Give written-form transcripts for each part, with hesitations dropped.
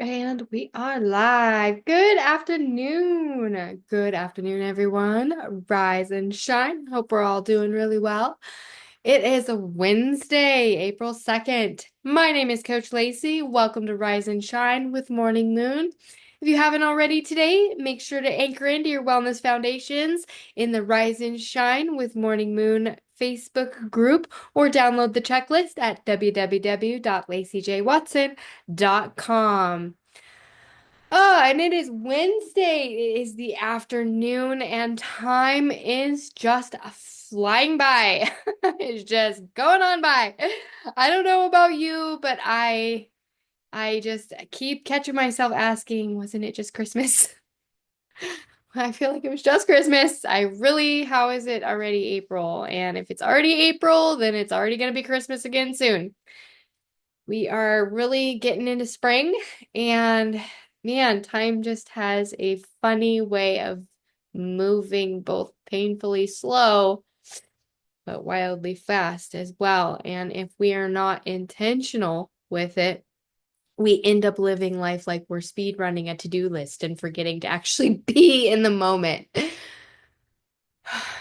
And we are live. Good afternoon. Good afternoon, everyone. Rise and shine. Hope we're all doing really well. It is a Wednesday, April 2nd. My name is Coach Lacey. Welcome to Rise and Shine with Morning Moon. If you haven't already today, make sure to anchor into your wellness foundations in the Rise and Shine with Morning Moon Facebook group or download the checklist at www.laceyjwatson.com. Oh, and it is Wednesday. It is the afternoon, and time is just flying by. It's just going on by. I don't know about you, but I just keep catching myself asking, wasn't it just Christmas? I feel like it was just Christmas. How is it already April? And if it's already April, then it's already going to be Christmas again soon. We are really getting into spring, and man, time just has a funny way of moving, both painfully slow but wildly fast as well. And if we are not intentional with it, we end up living life like we're speed running a to-do list and forgetting to actually be in the moment.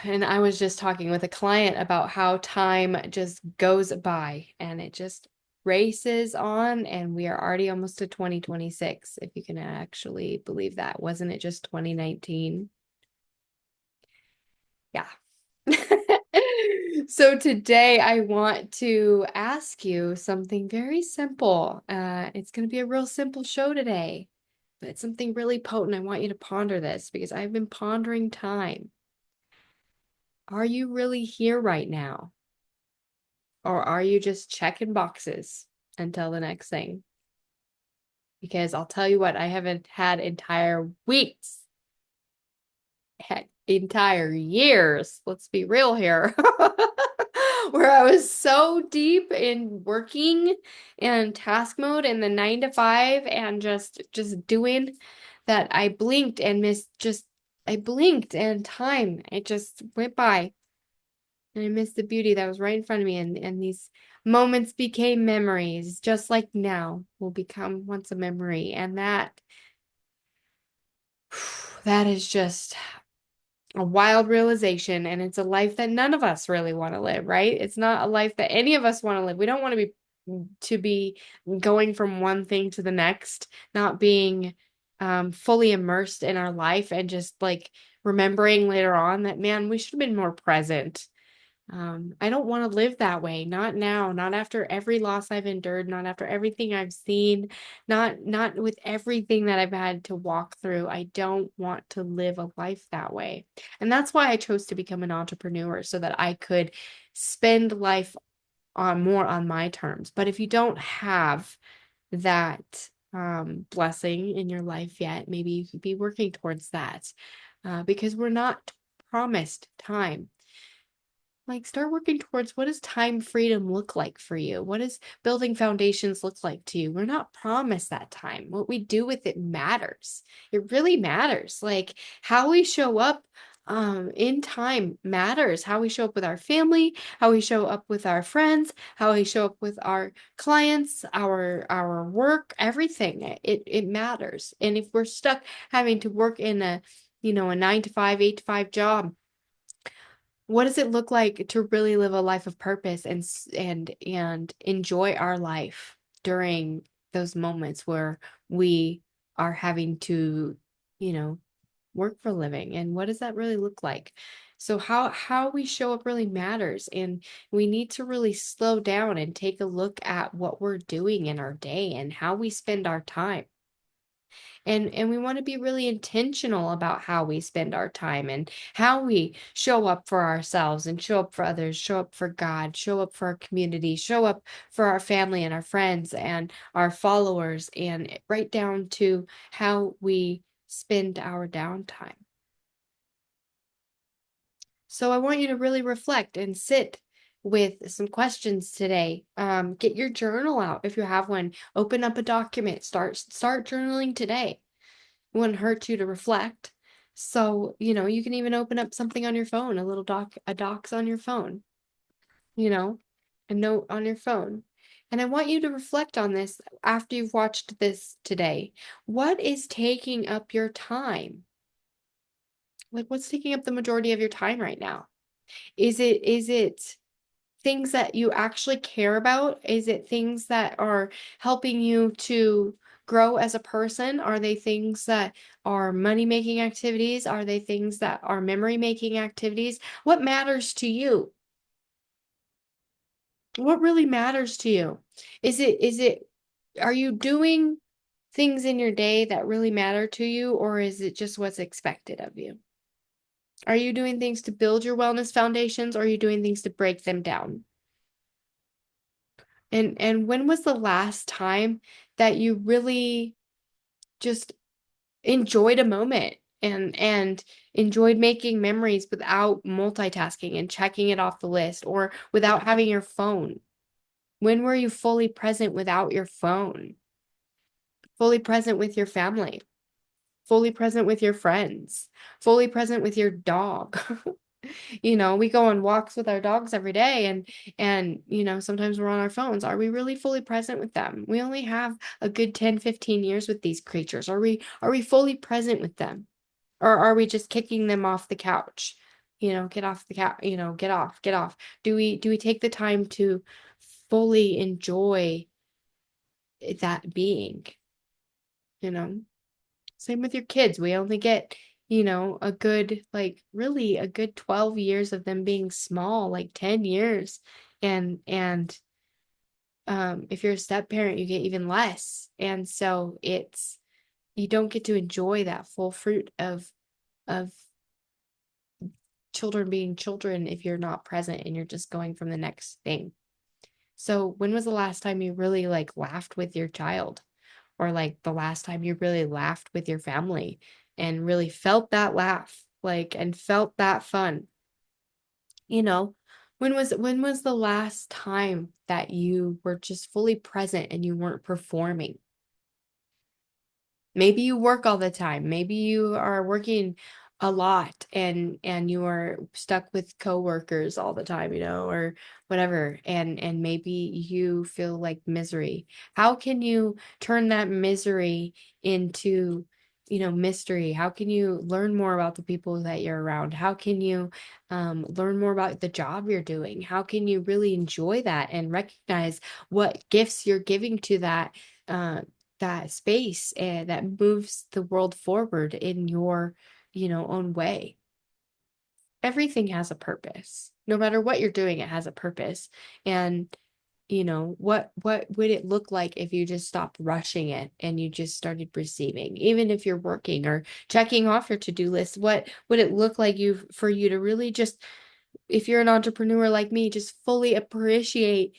And I was just talking with a client about how time just goes by and it just races on, and we are already almost to 2026, if you can actually believe that. Wasn't it just 2019? Yeah. So today I want to ask you something very simple. It's going to be a real simple show today, but it's something really potent. I want you to ponder this because I've been pondering time. Are you really here right now? Or are you just checking boxes until the next thing? Because I'll tell you what, I haven't had entire weeks, heck, entire years, let's be real here, where I was so deep in working and task mode in the 9 to 5 and just doing that I blinked and I blinked and time, it just went by. And I missed the beauty that was right in front of me. And these moments became memories, just like now will become once a memory. And that is just a wild realization. And it's a life that none of us really want to live, right? It's not a life that any of us want to live. We don't want to be going from one thing to the next, not being fully immersed in our life and just like remembering later on that, man, we should have been more present. I don't want to live that way. Not now, not after every loss I've endured, not after everything I've seen, not with everything that I've had to walk through. I don't want to live a life that way. And that's why I chose to become an entrepreneur so that I could spend life on more on my terms. But if you don't have that blessing in your life yet, maybe you could be working towards that because we're not promised time. Like, start working towards, what does time freedom look like for you? What does building foundations look like to you? We're not promised that time. What we do with it matters. It really matters. Like, how we show up in time matters. How we show up with our family, how we show up with our friends, how we show up with our clients, our work, everything. It matters. And if we're stuck having to work in a 9 to 5, 8 to 5 job, what does it look like to really live a life of purpose and enjoy our life during those moments where we are having to, you know, work for a living? And what does that really look like? So how we show up really matters, and we need to really slow down and take a look at what we're doing in our day and how we spend our time. And we want to be really intentional about how we spend our time and how we show up for ourselves and show up for others, show up for God, show up for our community, show up for our family and our friends and our followers, and right down to how we spend our downtime. So I want you to really reflect and sit with some questions today. Get your journal out if you have one. Open up a document. Start journaling today. It wouldn't hurt you to reflect. So, you can even open up something on your phone, a docs on your phone, you know, a note on your phone. And I want you to reflect on this after you've watched this today. What is taking up your time? Like, what's taking up the majority of your time right now? Is it things that you actually care about? Is it things that are helping you to grow as a person? Are they things that are money making activities? Are they things that are memory making activities? What matters to you? What really matters to you? Is it are you doing things in your day that really matter to you, or is it just what's expected of you? Are you doing things to build your wellness foundations, or are you doing things to break them down? And when was the last time that you really just enjoyed a moment and enjoyed making memories without multitasking and checking it off the list, or without having your phone? When were you fully present without your phone? Fully present with your family, fully present with your friends, fully present with your dog. We go on walks with our dogs every day, and sometimes we're on our phones. Are we really fully present with them? We only have a good 10, 15 years with these creatures. Are we fully present with them? Or are we just kicking them off the couch? Get off the couch, get off. Do we take the time to fully enjoy that being, you know? Same with your kids. We only get, a good, like really a good 12 years of them being small, like 10 years. And if you're a step parent, you get even less. And so you don't get to enjoy that full fruit of children being children if you're not present and you're just going from the next thing. So when was the last time you really like laughed with your child? Or like the last time you really laughed with your family and really felt that laugh, like, and felt that fun? You know, when was the last time that you were just fully present and you weren't performing? Maybe you work all the time. Maybe you are working a lot and you are stuck with coworkers all the time, or whatever. And maybe you feel like misery. How can you turn that misery into, mystery? How can you learn more about the people that you're around? How can you learn more about the job you're doing? How can you really enjoy that and recognize what gifts you're giving to uh, that space and that moves the world forward in your, own way? Everything has a purpose. No matter what you're doing, it has a purpose. And what would it look like if you just stopped rushing it and you just started receiving? Even if you're working or checking off your to-do list, what would it look like for you to really just, if you're an entrepreneur like me, just fully appreciate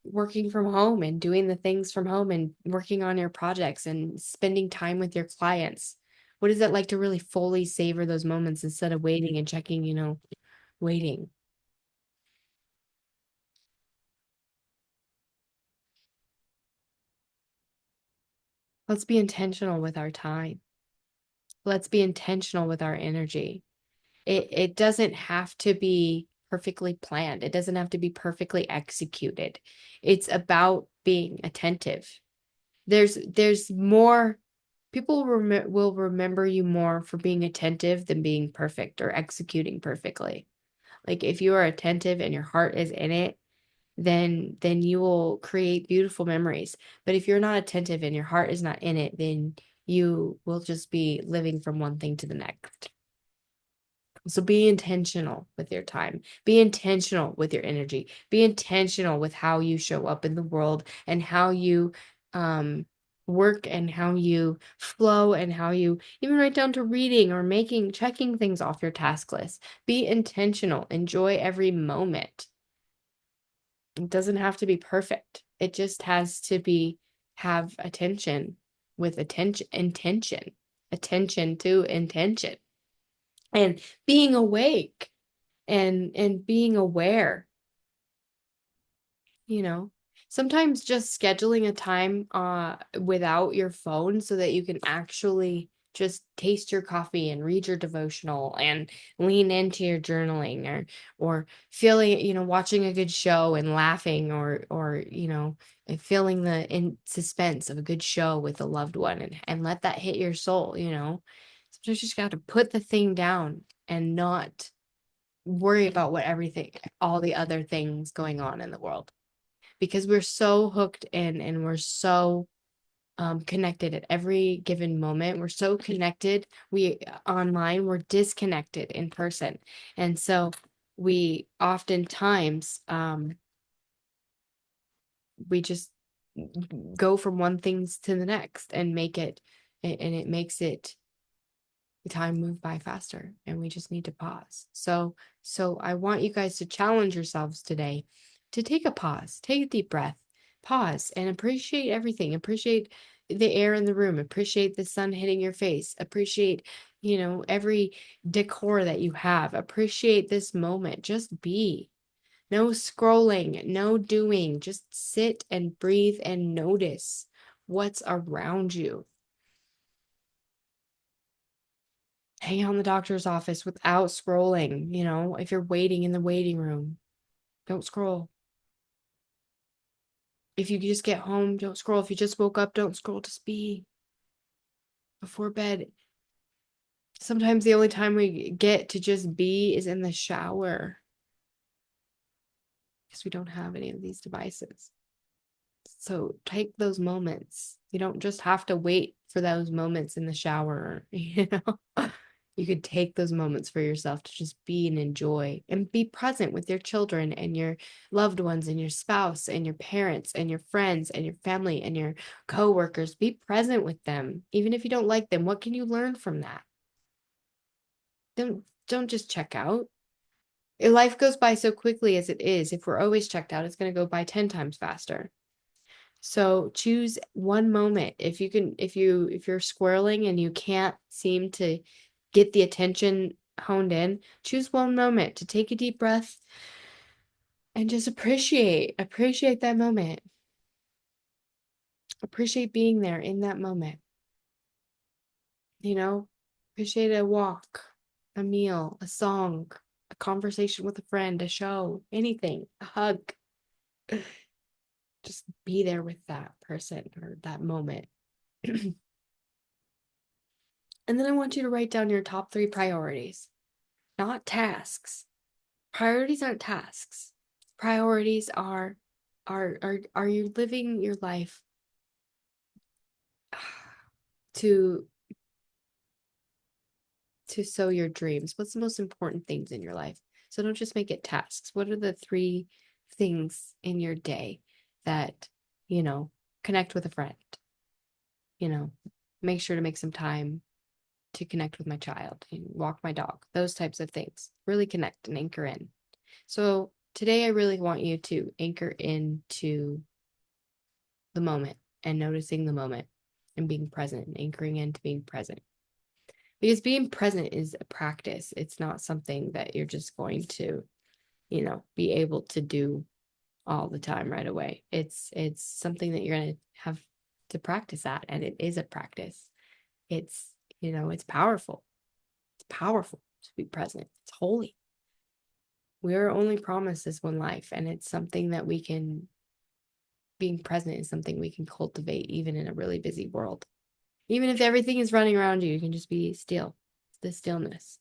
working from home and doing the things from home and working on your projects and spending time with your clients? What is it like to really fully savor those moments instead of waiting and checking, waiting? Let's be intentional with our time. Let's be intentional with our energy. It doesn't have to be perfectly planned. It doesn't have to be perfectly executed. It's about being attentive. There's more. People will remember you more for being attentive than being perfect or executing perfectly. Like if you are attentive and your heart is in it, then you will create beautiful memories. But if you're not attentive and your heart is not in it, then you will just be living from one thing to the next. So be intentional with your time. Be intentional with your energy. Be intentional with how you show up in the world and how you um work and how you flow and how you even write down to reading or checking things off your task list. Be intentional. Enjoy every moment. It doesn't have to be perfect. It just has to have attention with attention to intention, and being awake and being aware, you know. Sometimes just scheduling a time without your phone so that you can actually just taste your coffee and read your devotional and lean into your journaling, or feeling, watching a good show and laughing, or and feeling the in suspense of a good show with a loved one, and let that hit your soul. Sometimes you just got to put the thing down and not worry about what everything, all the other things going on in the world, because we're so hooked in, and we're so connected at every given moment. We're so connected. We online, we're disconnected in person. And so we oftentimes we just go from one things to the next and it makes it the time move by faster, and we just need to pause. So I want you guys to challenge yourselves today to take a pause, take a deep breath, pause, and appreciate everything. Appreciate the air in the room, appreciate the sun hitting your face, appreciate, every decor that you have, appreciate this moment. Just be. No scrolling, no doing, just sit and breathe and notice what's around you. Hang out in the doctor's office without scrolling. If you're waiting in the waiting room, don't scroll. If you just get home, don't scroll. If you just woke up, don't scroll. Just be before bed. Sometimes the only time we get to just be is in the shower, because we don't have any of these devices. So take those moments. You don't just have to wait for those moments in the shower, You could take those moments for yourself to just be and enjoy and be present with your children and your loved ones and your spouse and your parents and your friends and your family and your coworkers. Be present with them. Even if you don't like them, what can you learn from that? Don't just check out. If life goes by so quickly as it is, if we're always checked out, it's going to go by 10 times faster. So choose one moment. If you're squirreling and you can't seem to get the attention honed in, choose one moment to take a deep breath and just appreciate that moment. Appreciate being there in that moment. Appreciate a walk, a meal, a song, a conversation with a friend, a show, anything, a hug. Just be there with that person or that moment. And then I want you to write down your top 3 priorities, not tasks. Priorities aren't tasks. Priorities are you living your life to sow your dreams? What's the most important things in your life? So don't just make it tasks. What are the 3 things in your day that, connect with a friend? Make sure to make some time to connect with my child and walk my dog, those types of things. Really connect and anchor in. So today I really want you to anchor into the moment and noticing the moment and being present and anchoring into being present. Because being present is a practice. It's not something that you're just going to, be able to do all the time right away. It's something that you're going to have to practice at, and it is a practice. It's, it's powerful. It's powerful to be present. It's holy. We are only promised this one life, and it's something that being present is something we can cultivate even in a really busy world. Even if everything is running around you, you can just be still, the stillness.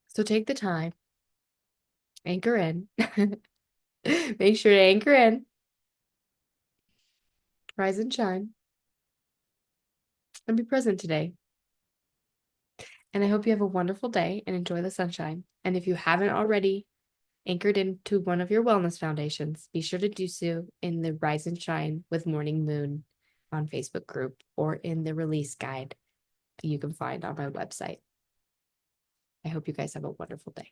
So take the time, anchor in, make sure to anchor in, rise and shine, and be present today. And I hope you have a wonderful day and enjoy the sunshine. And if you haven't already anchored into one of your wellness foundations, be sure to do so in the Rise and Shine with Morning Moon on Facebook group or in the release guide you can find on my website. I hope you guys have a wonderful day.